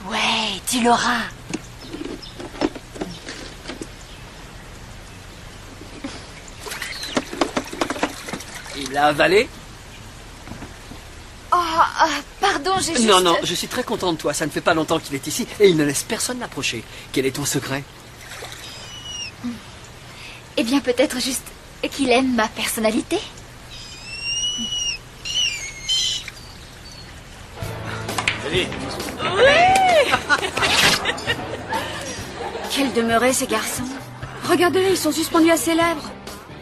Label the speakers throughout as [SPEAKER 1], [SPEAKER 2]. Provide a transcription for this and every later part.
[SPEAKER 1] Ouais, tu l'auras.
[SPEAKER 2] Il l'a avalé?
[SPEAKER 1] Oh, pardon, j'ai juste...
[SPEAKER 2] Non, je suis très content de toi. Ça ne fait pas longtemps qu'il est ici et il ne laisse personne l'approcher. Quel est ton secret?
[SPEAKER 1] Eh bien, peut-être juste qu'il aime ma personnalité.
[SPEAKER 3] Allez.
[SPEAKER 4] Quels demeuraient ces garçons? Regardez-les, ils sont suspendus à ses lèvres.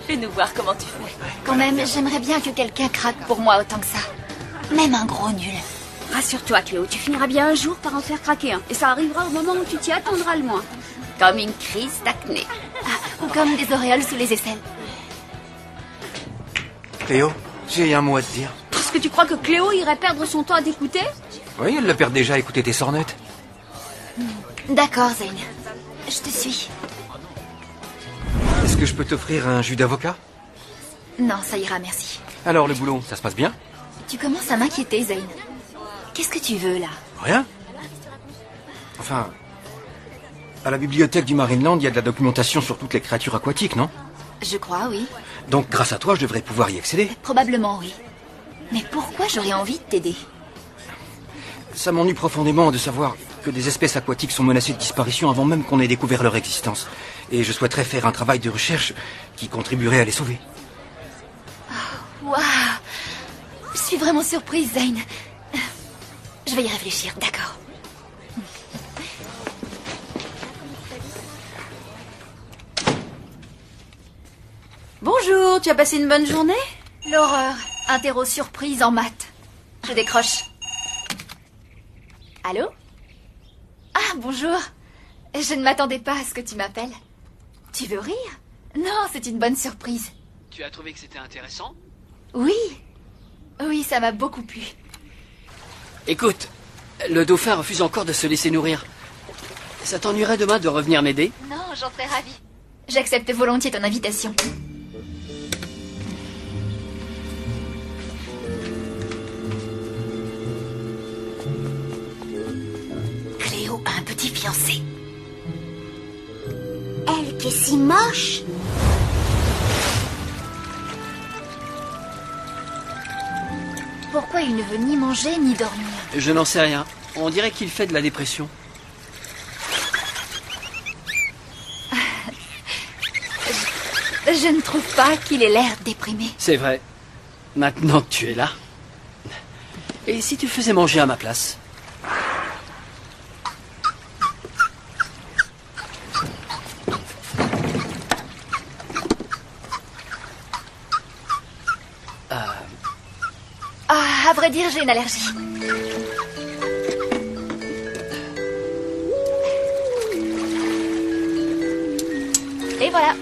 [SPEAKER 1] Fais-nous voir comment tu fais. Quand même, j'aimerais bien que quelqu'un craque pour moi autant que ça. Même un gros nul.
[SPEAKER 4] Rassure-toi, Cléo, tu finiras bien un jour par en faire craquer un. Et ça arrivera au moment où tu t'y attendras le moins. Comme une crise d'acné.
[SPEAKER 1] Ou comme des auréoles sous les aisselles.
[SPEAKER 3] Cléo, j'ai un mot à te dire.
[SPEAKER 4] Est-ce que tu crois que Cléo irait perdre son temps à t'écouter?
[SPEAKER 3] Oui, elle la perd déjà à écouter tes sornettes.
[SPEAKER 1] D'accord, Zane. Je te suis.
[SPEAKER 3] Est-ce que je peux t'offrir un jus d'avocat?
[SPEAKER 1] Non, ça ira, merci.
[SPEAKER 3] Alors, le boulot, ça se passe bien?
[SPEAKER 1] Tu commences à m'inquiéter, Zane. Qu'est-ce que tu veux, là?
[SPEAKER 3] Rien. Enfin, à la bibliothèque du Marineland, il y a de la documentation sur toutes les créatures aquatiques, non?
[SPEAKER 1] Je crois, oui.
[SPEAKER 3] Donc, grâce à toi, je devrais pouvoir y accéder.
[SPEAKER 1] Probablement, oui. Mais pourquoi j'aurais envie de t'aider?
[SPEAKER 3] Ça m'ennuie profondément de savoir que des espèces aquatiques sont menacées de disparition avant même qu'on ait découvert leur existence. Et je souhaiterais faire un travail de recherche qui contribuerait à les sauver.
[SPEAKER 1] Waouh! Je suis vraiment surprise, Zane. Je vais y réfléchir, d'accord.
[SPEAKER 4] Bonjour, tu as passé une bonne journée?
[SPEAKER 1] L'horreur. Interro surprise en maths. Je décroche. Allô? Ah, bonjour. Je ne m'attendais pas à ce que tu m'appelles. Tu veux rire? Non, c'est une bonne surprise.
[SPEAKER 2] Tu as trouvé que c'était intéressant?
[SPEAKER 1] Oui. Oui, ça m'a beaucoup plu.
[SPEAKER 2] Écoute, le dauphin refuse encore de se laisser nourrir. Ça t'ennuierait demain de revenir m'aider?
[SPEAKER 1] Non, j'en serais ravie. J'accepte volontiers ton invitation. Cléo a un petit fiancé.
[SPEAKER 4] Elle qui est si moche.
[SPEAKER 1] Pourquoi il ne veut ni manger ni dormir?
[SPEAKER 2] Je n'en sais rien. On dirait qu'il fait de la dépression.
[SPEAKER 1] Je ne trouve pas qu'il ait l'air déprimé.
[SPEAKER 2] C'est vrai. Maintenant que tu es là. Et si tu faisais manger à ma place?
[SPEAKER 1] Ah, à vrai dire, j'ai une allergie. Et voilà.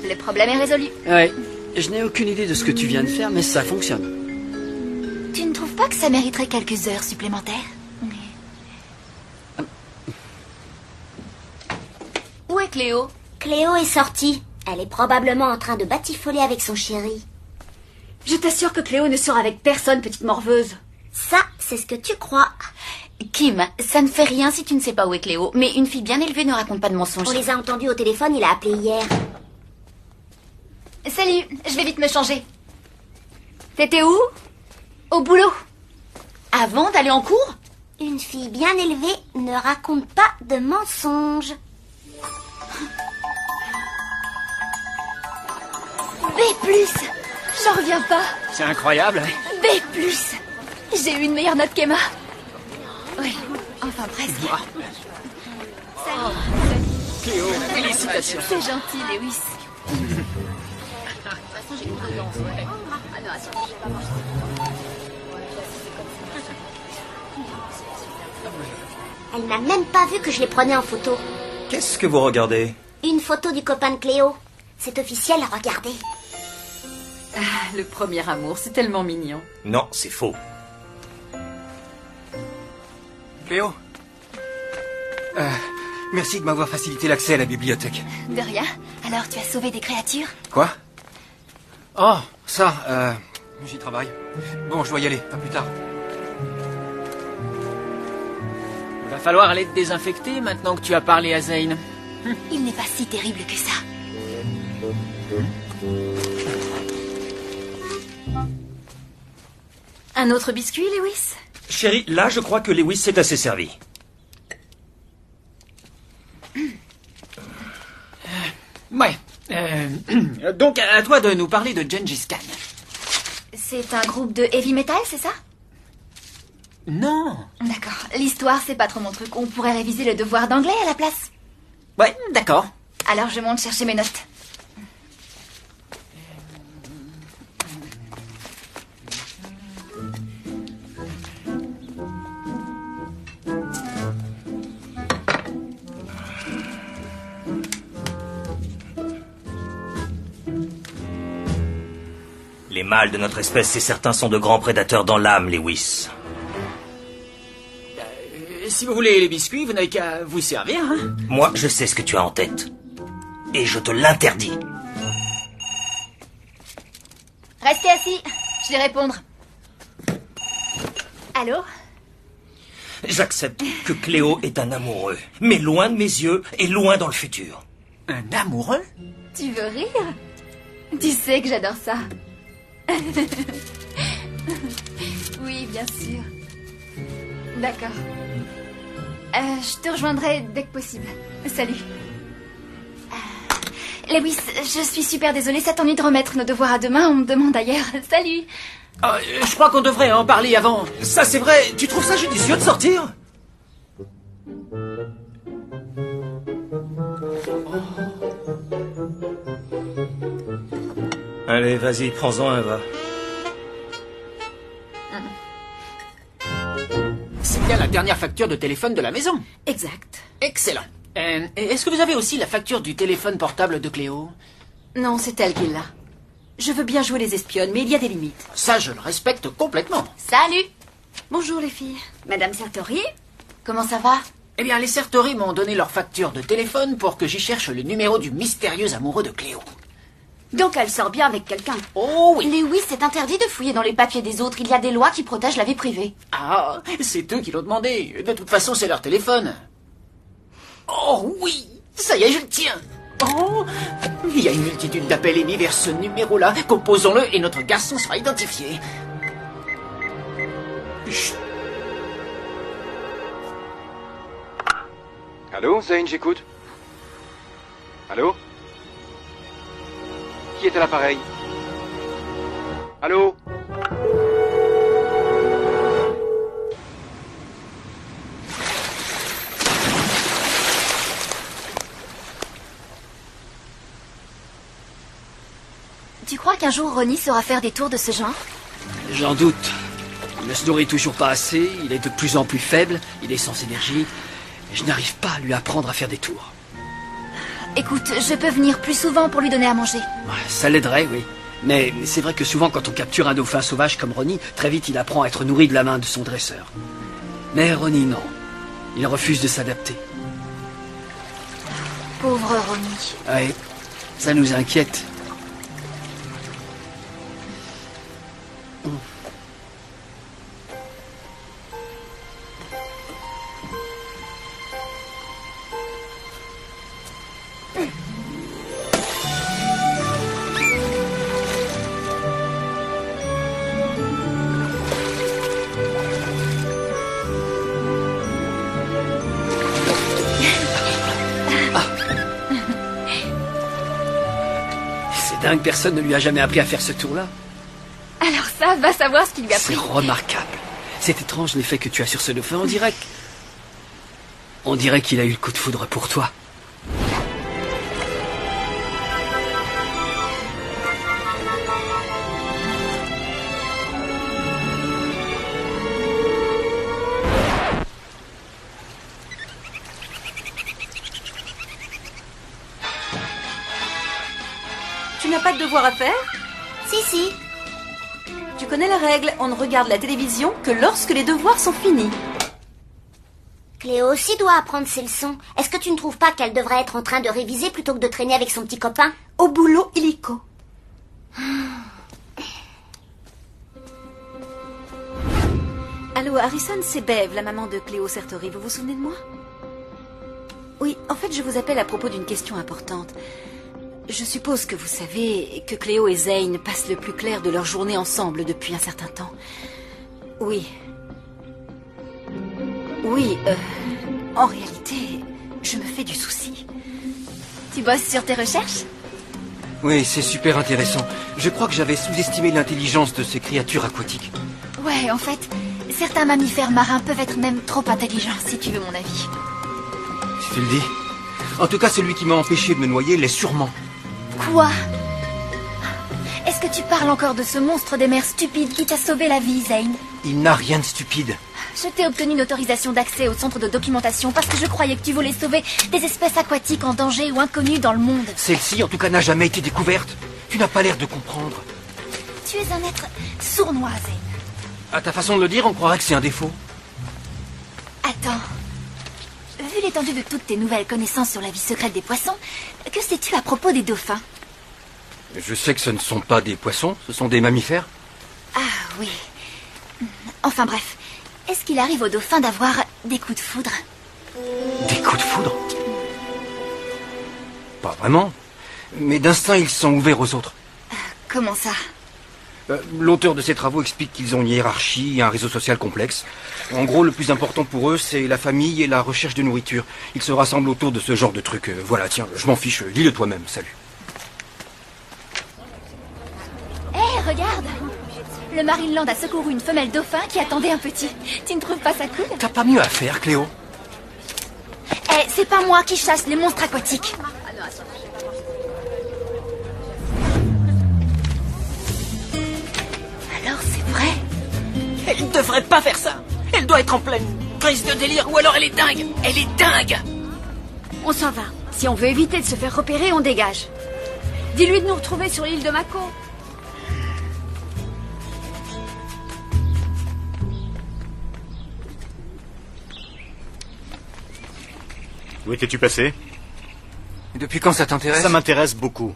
[SPEAKER 1] le problème est résolu.
[SPEAKER 2] Ouais, je n'ai aucune idée de ce que tu viens de faire, mais ça fonctionne.
[SPEAKER 1] Tu ne trouves pas que ça mériterait quelques heures supplémentaires? Où est Cléo?
[SPEAKER 5] Cléo est sortie. Elle est probablement en train de batifoler avec son chéri.
[SPEAKER 4] Je t'assure que Cléo ne sort avec personne, petite morveuse.
[SPEAKER 5] Ça, c'est ce que tu crois.
[SPEAKER 1] Kim, ça ne fait rien si tu ne sais pas où est Cléo, mais une fille bien élevée ne raconte pas de mensonges.
[SPEAKER 5] On les a entendus au téléphone, il a appelé hier.
[SPEAKER 1] Salut, je vais vite me changer. T'étais où? Au boulot. Avant d'aller en cours?
[SPEAKER 5] Une fille bien élevée ne raconte pas de mensonges.
[SPEAKER 1] B+, j'en reviens pas.
[SPEAKER 2] C'est incroyable.
[SPEAKER 1] B+, j'ai eu une meilleure note qu'Emma. Oui, enfin presque. Salut.
[SPEAKER 2] Cléo, félicitations.
[SPEAKER 1] C'est gentil, Lewis.
[SPEAKER 5] Elle n'a même pas vu que je les prenais en photo.
[SPEAKER 6] Qu'est-ce que vous regardez?
[SPEAKER 5] Une photo du copain de Cléo. C'est officiel, regardez.
[SPEAKER 7] Le premier amour, c'est tellement mignon.
[SPEAKER 6] Non, c'est faux.
[SPEAKER 3] Cléo merci de m'avoir facilité l'accès à la bibliothèque.
[SPEAKER 1] De rien. Alors, tu as sauvé des créatures?
[SPEAKER 3] Quoi? Oh, ça, j'y travaille. Bon, je dois y aller. À plus tard.
[SPEAKER 8] Va falloir aller te désinfecter maintenant que tu as parlé à Zane.
[SPEAKER 1] Il n'est pas si terrible que ça.
[SPEAKER 7] Un autre biscuit, Lewis?
[SPEAKER 6] Chérie, là, je crois que Lewis s'est assez servi.
[SPEAKER 8] Ouais. Donc, à toi de nous parler de Gengis Khan.
[SPEAKER 1] C'est un groupe de heavy metal, c'est ça?
[SPEAKER 8] Non.
[SPEAKER 1] D'accord. L'histoire, c'est pas trop mon truc. On pourrait réviser le devoir d'anglais à la place.
[SPEAKER 8] Ouais, d'accord.
[SPEAKER 1] Alors, je monte chercher mes notes.
[SPEAKER 6] Les mâles de notre espèce, c'est certain, sont de grands prédateurs dans l'âme, Lewis.
[SPEAKER 8] Si vous voulez les biscuits, vous n'avez qu'à vous servir, hein.
[SPEAKER 6] Moi, je sais ce que tu as en tête. Et je te l'interdis.
[SPEAKER 1] Restez assis. Je vais répondre. Allô?
[SPEAKER 6] J'accepte que Cléo est un amoureux, mais loin de mes yeux et loin dans le futur.
[SPEAKER 8] Un amoureux?
[SPEAKER 1] Tu veux rire? Tu sais que j'adore ça. Oui, bien sûr. D'accord. Je te rejoindrai dès que possible. Salut. Lewis, je suis super désolée, ça t'ennuie de remettre nos devoirs à demain, on me demande ailleurs. Salut.
[SPEAKER 8] Je crois qu'on devrait en parler avant.
[SPEAKER 6] Ça, c'est vrai. Tu trouves ça judicieux de sortir? Allez, vas-y, prends-en un, va.
[SPEAKER 8] C'est bien la dernière facture de téléphone de la maison.
[SPEAKER 7] Exact.
[SPEAKER 8] Excellent. Est-ce que vous avez aussi la facture du téléphone portable de Cléo?
[SPEAKER 7] Non, c'est elle qui l'a. Je veux bien jouer les espionnes, mais il y a des limites.
[SPEAKER 8] Ça, je le respecte complètement.
[SPEAKER 1] Salut.
[SPEAKER 7] Bonjour, les filles.
[SPEAKER 4] Madame Sartori?
[SPEAKER 1] Comment ça va?
[SPEAKER 8] Eh bien, les Sertori m'ont donné leur facture de téléphone pour que j'y cherche le numéro du mystérieux amoureux de Cléo.
[SPEAKER 4] Donc elle sort bien avec quelqu'un.
[SPEAKER 8] Oh oui.
[SPEAKER 1] Lewis, c'est interdit de fouiller dans les papiers des autres. Il y a des lois qui protègent la vie privée.
[SPEAKER 8] Ah, c'est eux qui l'ont demandé. De toute façon, c'est leur téléphone. Oh oui, ça y est, je le tiens. Oh, il y a une multitude d'appels émis vers ce numéro-là. Composons-le et notre garçon sera identifié. Chut.
[SPEAKER 3] Allô, Zane, j'écoute. Allô? Qui est à l'appareil? Allô?
[SPEAKER 1] Tu crois qu'un jour Ronnie saura faire des tours de ce genre?
[SPEAKER 2] J'en doute. Il ne se nourrit toujours pas assez, il est de plus en plus faible, il est sans énergie. Et je n'arrive pas à lui apprendre à faire des tours.
[SPEAKER 1] Écoute, je peux venir plus souvent pour lui donner à manger.
[SPEAKER 2] Ouais, ça l'aiderait, oui. Mais c'est vrai que souvent, quand on capture un dauphin sauvage comme Ronnie, très vite il apprend à être nourri de la main de son dresseur. Mais Ronnie, non. Il refuse de s'adapter.
[SPEAKER 1] Pauvre Ronnie.
[SPEAKER 2] Ouais, ça nous inquiète. Dingue, personne ne lui a jamais appris à faire ce tour-là.
[SPEAKER 1] Alors ça, va savoir ce qu'il lui a
[SPEAKER 2] C'est
[SPEAKER 1] pris.
[SPEAKER 2] remarquable. C'est étrange l'effet que tu as sur ce dauphin. On dirait qu'il a eu le coup de foudre pour toi.
[SPEAKER 7] Tu n'as pas de devoir à faire?
[SPEAKER 5] Si.
[SPEAKER 7] Tu connais la règle, on ne regarde la télévision que lorsque les devoirs sont finis.
[SPEAKER 5] Cléo aussi doit apprendre ses leçons. Est-ce que tu ne trouves pas qu'elle devrait être en train de réviser plutôt que de traîner avec son petit copain?
[SPEAKER 7] Au boulot illico. Allô, Harrison, c'est Bev, la maman de Cléo Sertori. Vous vous souvenez de moi? Oui, en fait, je vous appelle à propos d'une question importante. Je suppose que vous savez que Cléo et Zane passent le plus clair de leur journée ensemble depuis un certain temps. Oui. Oui, en réalité, je me fais du souci.
[SPEAKER 1] Tu bosses sur tes recherches?
[SPEAKER 3] Oui, c'est super intéressant. Je crois que j'avais sous-estimé l'intelligence de ces créatures aquatiques.
[SPEAKER 1] Ouais, en fait, certains mammifères marins peuvent être même trop intelligents, si tu veux mon avis.
[SPEAKER 3] Si tu le dis. En tout cas, celui qui m'a empêché de me noyer l'est sûrement.
[SPEAKER 1] Quoi? Est-ce que tu parles encore de ce monstre des mers stupide qui t'a sauvé la vie, Zane?
[SPEAKER 3] Il n'a rien de stupide.
[SPEAKER 1] Je t'ai obtenu une autorisation d'accès au centre de documentation parce que je croyais que tu voulais sauver des espèces aquatiques en danger ou inconnues dans le monde.
[SPEAKER 3] Celle-ci, en tout cas, n'a jamais été découverte. Tu n'as pas l'air de comprendre.
[SPEAKER 1] Tu es un être sournois, Zane.
[SPEAKER 3] À ta façon de le dire, on croirait que c'est un défaut.
[SPEAKER 1] Attends. Vu l'étendue de toutes tes nouvelles connaissances sur la vie secrète des poissons, que sais-tu à propos des dauphins?
[SPEAKER 3] Je sais que ce ne sont pas des poissons, ce sont des mammifères.
[SPEAKER 1] Ah oui. Enfin bref, est-ce qu'il arrive aux dauphins d'avoir des coups de foudre?
[SPEAKER 3] Des coups de foudre? Pas vraiment. Mais d'instinct, ils sont ouverts aux autres.
[SPEAKER 1] Comment ça?
[SPEAKER 3] L'auteur de ces travaux explique qu'ils ont une hiérarchie et un réseau social complexe. En gros, le plus important pour eux, c'est la famille et la recherche de nourriture. Ils se rassemblent autour de ce genre de trucs. Voilà, tiens, je m'en fiche. Lis-le toi-même. Salut.
[SPEAKER 1] Hé, regarde! Le Marineland a secouru une femelle dauphin qui attendait un petit. Tu ne trouves pas ça cool?
[SPEAKER 3] T'as pas mieux à faire, Cléo?
[SPEAKER 1] Eh, c'est pas moi qui chasse les monstres aquatiques.
[SPEAKER 8] Alors c'est vrai? Elle ne devrait pas faire ça. Elle doit être en pleine crise de délire ou alors elle est dingue. Elle est dingue.
[SPEAKER 4] On s'en va. Si on veut éviter de se faire repérer, on dégage. Dis-lui de nous retrouver sur l'île de Mako.
[SPEAKER 9] Où étais-tu passé?
[SPEAKER 3] Depuis quand ça t'intéresse?
[SPEAKER 9] Ça m'intéresse beaucoup.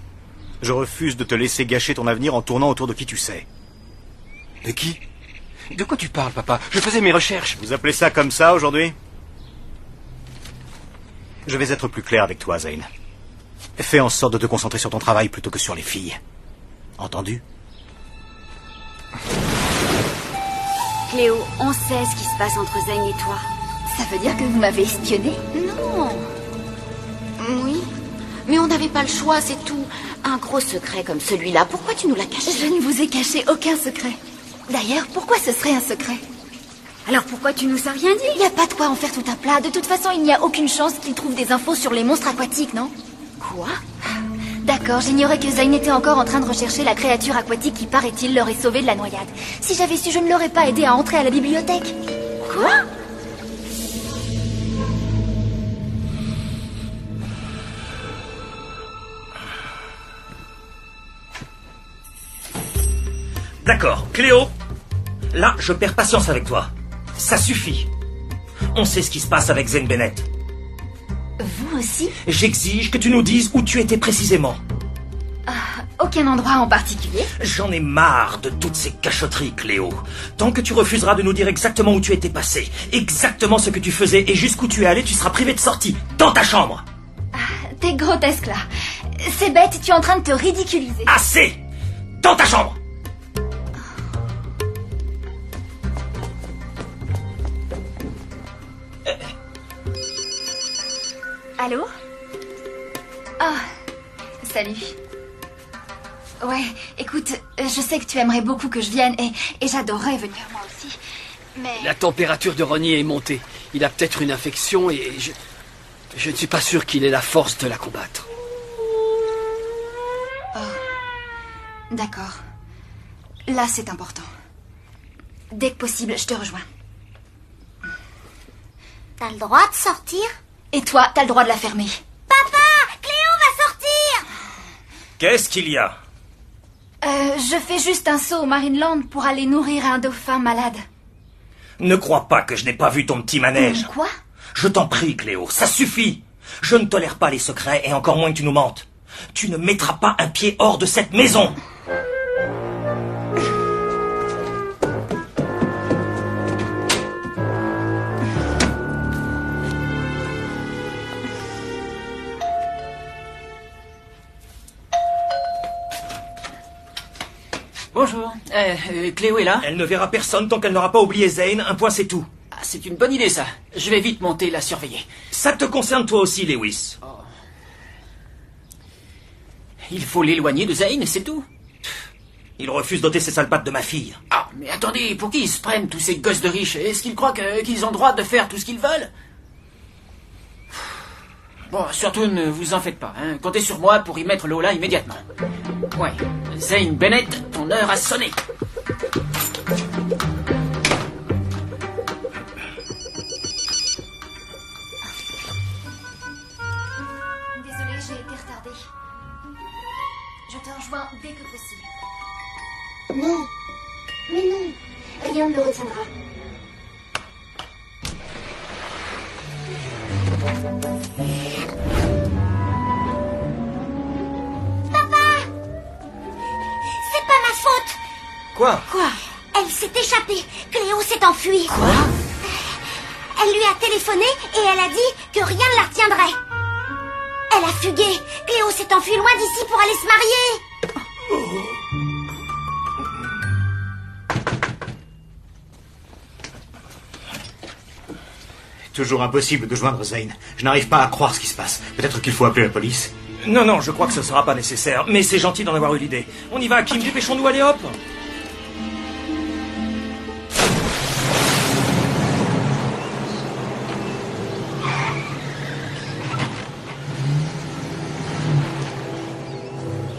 [SPEAKER 9] Je refuse de te laisser gâcher ton avenir en tournant autour de qui tu sais.
[SPEAKER 3] De qui? De quoi tu parles, papa? Je faisais mes recherches.
[SPEAKER 9] Vous appelez ça comme ça aujourd'hui? Je vais être plus clair avec toi, Zane. Fais en sorte de te concentrer sur ton travail plutôt que sur les filles. Entendu?
[SPEAKER 4] Cléo, on sait ce qui se passe entre Zane et toi.
[SPEAKER 1] Ça veut dire que vous m'avez espionné?
[SPEAKER 5] Non. Oui. Mais on n'avait pas le choix, c'est tout. Un gros secret comme celui-là, pourquoi tu nous l'as caché?
[SPEAKER 1] Je ne vous ai caché aucun secret. D'ailleurs, pourquoi ce serait un secret?
[SPEAKER 4] Alors pourquoi tu nous as rien dit?
[SPEAKER 1] Il n'y a pas de quoi en faire tout un plat. De toute façon, il n'y a aucune chance qu'ils trouvent des infos sur les monstres aquatiques, non?
[SPEAKER 5] Quoi?
[SPEAKER 1] D'accord, j'ignorais que Zane était encore en train de rechercher la créature aquatique qui, paraît-il, l'aurait sauvé de la noyade. Si j'avais su, je ne l'aurais pas aidé à entrer à la bibliothèque.
[SPEAKER 5] Quoi?
[SPEAKER 6] D'accord, Cléo. Là, je perds patience avec toi. Ça suffit. On sait ce qui se passe avec Zane Bennett.
[SPEAKER 1] Vous aussi?
[SPEAKER 6] J'exige que tu nous dises où tu étais précisément.
[SPEAKER 1] Aucun endroit en particulier.
[SPEAKER 6] J'en ai marre de toutes ces cachotteries, Cléo. Tant que tu refuseras de nous dire exactement où tu étais passé, exactement ce que tu faisais et jusqu'où tu es allé, tu seras privé de sortie, dans ta chambre.
[SPEAKER 1] T'es grotesque là. C'est bête, tu es en train de te ridiculiser.
[SPEAKER 6] Assez! Dans ta chambre!
[SPEAKER 1] Allô? Ah, salut. Ouais, écoute, je sais que tu aimerais beaucoup que je vienne et j'adorerais venir moi aussi. Mais...
[SPEAKER 2] La température de Ronnie est montée. Il a peut-être une infection et je ne suis pas sûr qu'il ait la force de la combattre.
[SPEAKER 1] Oh, d'accord. Là, c'est important. Dès que possible, je te rejoins.
[SPEAKER 10] T'as le droit de sortir?
[SPEAKER 1] Et toi, t'as le droit de la fermer.
[SPEAKER 10] Papa! Cléo va sortir!
[SPEAKER 6] Qu'est-ce qu'il y a?
[SPEAKER 1] Je fais juste un saut au Marineland pour aller nourrir un dauphin malade.
[SPEAKER 6] Ne crois pas que je n'ai pas vu ton petit manège.
[SPEAKER 1] Quoi?
[SPEAKER 6] Je t'en prie, Cléo, ça suffit. Je ne tolère pas les secrets et encore moins que tu nous mentes. Tu ne mettras pas un pied hors de cette maison.
[SPEAKER 8] Bonjour. Cléo est là?
[SPEAKER 6] Elle ne verra personne tant qu'elle n'aura pas oublié Zane, un point c'est tout.
[SPEAKER 8] Ah, c'est une bonne idée ça. Je vais vite monter la surveiller.
[SPEAKER 6] Ça te concerne toi aussi, Lewis.
[SPEAKER 8] Oh. Il faut l'éloigner de Zane, c'est tout.
[SPEAKER 6] Il refuse d'ôter ses sales pattes de ma fille.
[SPEAKER 8] Ah, mais attendez, pour qui ils se prennent tous ces gosses de riches? Est-ce qu'ils croient qu'ils ont le droit de faire tout ce qu'ils veulent? Bon, surtout ne vous en faites pas, hein. Comptez sur moi pour y mettre l'eau là immédiatement. Ouais, Zane Bennett, ton heure a sonné.
[SPEAKER 1] Désolée, j'ai été retardée. Je te rejoins dès que possible.
[SPEAKER 10] Non. Mais non.
[SPEAKER 1] Rien ne le retiendra.
[SPEAKER 10] C'est pas ma faute.
[SPEAKER 6] Quoi?
[SPEAKER 10] Elle s'est échappée. Cléo s'est enfuie.
[SPEAKER 6] Quoi?
[SPEAKER 10] Elle lui a téléphoné et elle a dit que rien ne la retiendrait. Elle a fugué. Cléo s'est enfuie loin d'ici pour aller se marier.
[SPEAKER 9] Toujours impossible de joindre Zane. Je n'arrive pas à croire ce qui se passe. Peut-être qu'il faut appeler la police.
[SPEAKER 6] Non, je crois que ce sera pas nécessaire. Mais c'est gentil d'en avoir eu l'idée. On y va, Kim, dépêchons-nous, allez hop.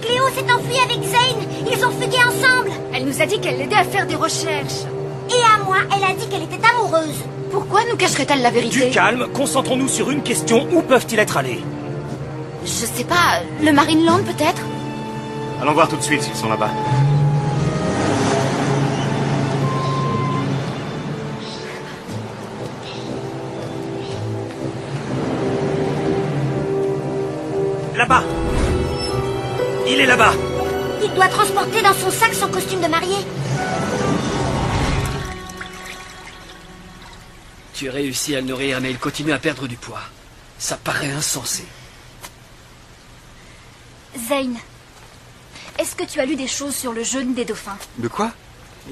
[SPEAKER 10] Cléo s'est enfuie avec Zane. Ils ont fugué ensemble.
[SPEAKER 1] Elle nous a dit qu'elle l'aidait à faire des recherches.
[SPEAKER 10] Et à moi, elle a dit qu'elle était amoureuse.
[SPEAKER 1] Pourquoi nous cacherait-elle la vérité?
[SPEAKER 6] Du calme, concentrons-nous sur une question. Où peuvent-ils être allés?
[SPEAKER 1] Je sais pas, le Marineland peut-être?
[SPEAKER 9] Allons voir tout de suite s'ils sont là-bas.
[SPEAKER 6] Là-bas. Il est là-bas.
[SPEAKER 10] Il doit transporter dans son sac son costume de mariée.
[SPEAKER 2] Tu réussis à le nourrir, mais il continue à perdre du poids. Ça paraît insensé.
[SPEAKER 1] Zane, est-ce que tu as lu des choses sur le jeûne des dauphins?
[SPEAKER 3] De quoi?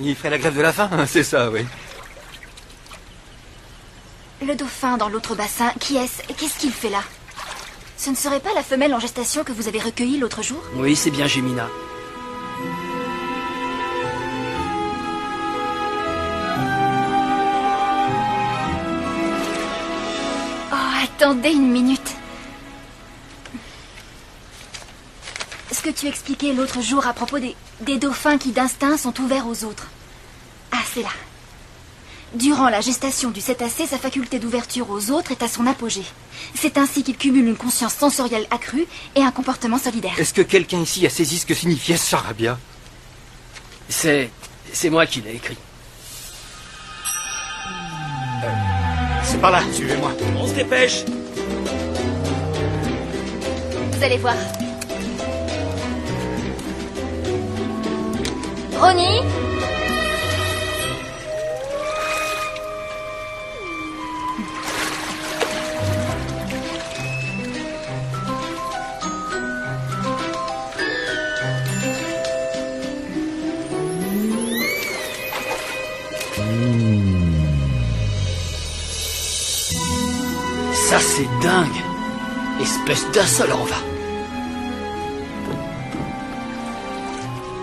[SPEAKER 3] Il ferait la grève de la faim, c'est ça, oui.
[SPEAKER 1] Le dauphin dans l'autre bassin, qui est-ce? Qu'est-ce qu'il fait là? Ce ne serait pas la femelle en gestation que vous avez recueillie l'autre jour?
[SPEAKER 2] Oui, c'est bien Gemina.
[SPEAKER 1] Oh, attendez une minute. Ce que tu expliquais l'autre jour à propos des dauphins qui d'instinct sont ouverts aux autres. Ah, c'est là. Durant la gestation du cétacé, sa faculté d'ouverture aux autres est à son apogée. C'est ainsi qu'il cumule une conscience sensorielle accrue et un comportement solidaire.
[SPEAKER 3] Est-ce que quelqu'un ici a saisi ce que signifiait ce charabia?
[SPEAKER 2] C'est C'est moi qui l'ai écrit.
[SPEAKER 9] C'est par là, suivez-moi.
[SPEAKER 6] On se dépêche.
[SPEAKER 1] Vous allez voir. Ronnie?
[SPEAKER 2] Ça, c'est dingue. Espèce d'insole en va.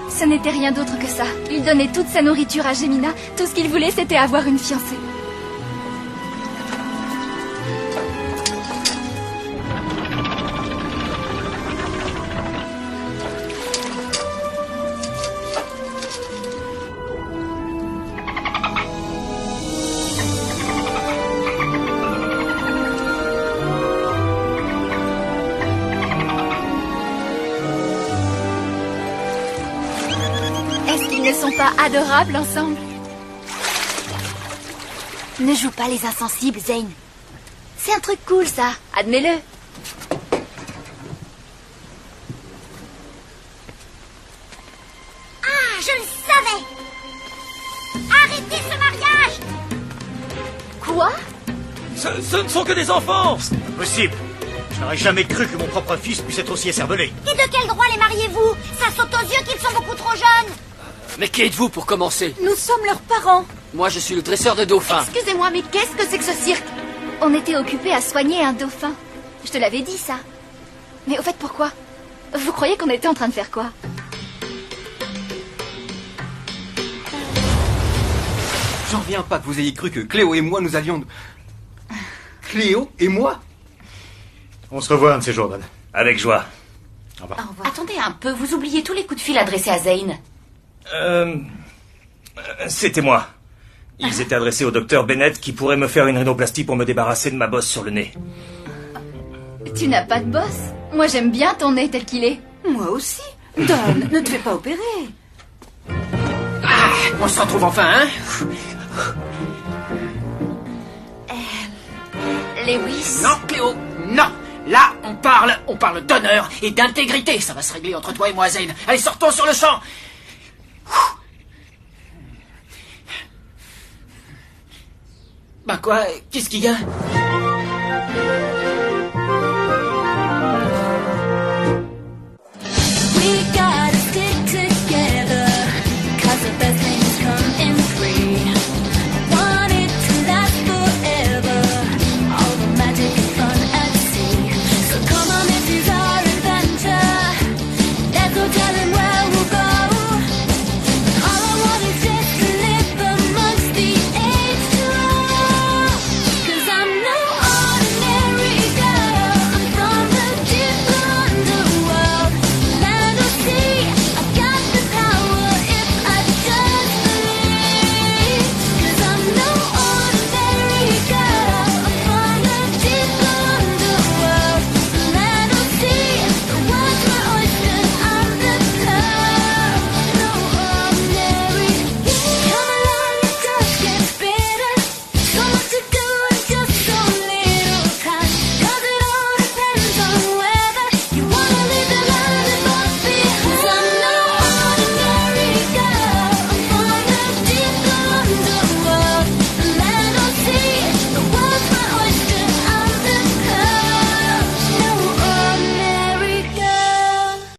[SPEAKER 1] Ce n'était rien d'autre que ça. Il donnait toute sa nourriture à Gemina. Tout ce qu'il voulait, c'était avoir une fiancée. Ils ne sont pas adorables ensemble?
[SPEAKER 10] Ne joue pas les insensibles, Zane.
[SPEAKER 1] C'est un truc cool, ça. Admets-le.
[SPEAKER 10] Ah, je le savais! Arrêtez ce mariage!
[SPEAKER 1] Quoi?
[SPEAKER 6] Ce ne sont que des enfants.
[SPEAKER 9] Impossible. Je n'aurais jamais cru que mon propre fils puisse être aussi écervelé.
[SPEAKER 10] Et de quel droit les mariez-vous? Ça saute aux yeux qu'ils sont beaucoup trop jeunes!
[SPEAKER 2] Mais qui êtes-vous pour commencer?
[SPEAKER 7] Nous sommes leurs parents.
[SPEAKER 2] Moi, je suis le dresseur de dauphins.
[SPEAKER 1] Excusez-moi, mais qu'est-ce que c'est que ce cirque? On était occupés à soigner un dauphin. Je te l'avais dit, ça. Mais au fait, pourquoi? Vous croyez qu'on était en train de faire quoi?
[SPEAKER 3] J'en reviens pas que vous ayez cru que Cléo et moi nous allions... Cléo et moi?
[SPEAKER 9] On se revoit un de ces jours, Don.
[SPEAKER 6] Avec joie.
[SPEAKER 9] Au revoir.
[SPEAKER 7] Au revoir.
[SPEAKER 5] Attendez un peu, vous oubliez tous les coups de fil adressés à Zane.
[SPEAKER 6] C'était moi. Ils étaient adressés au docteur Bennett qui pourrait me faire une rhinoplastie pour me débarrasser de ma bosse sur le nez.
[SPEAKER 1] Tu n'as pas de bosse? Moi, j'aime bien ton nez tel qu'il est.
[SPEAKER 7] Moi aussi. Don, ne te fais pas opérer.
[SPEAKER 8] Ah, on se retrouve enfin, hein?
[SPEAKER 1] Lewis.
[SPEAKER 8] Non, Cléo, non. Là, on parle d'honneur et d'intégrité. Ça va se régler entre toi et moi, Zane. Allez, sortons sur le champ. Ben quoi? Qu'est-ce qu'il y a?
[SPEAKER 11] Tell him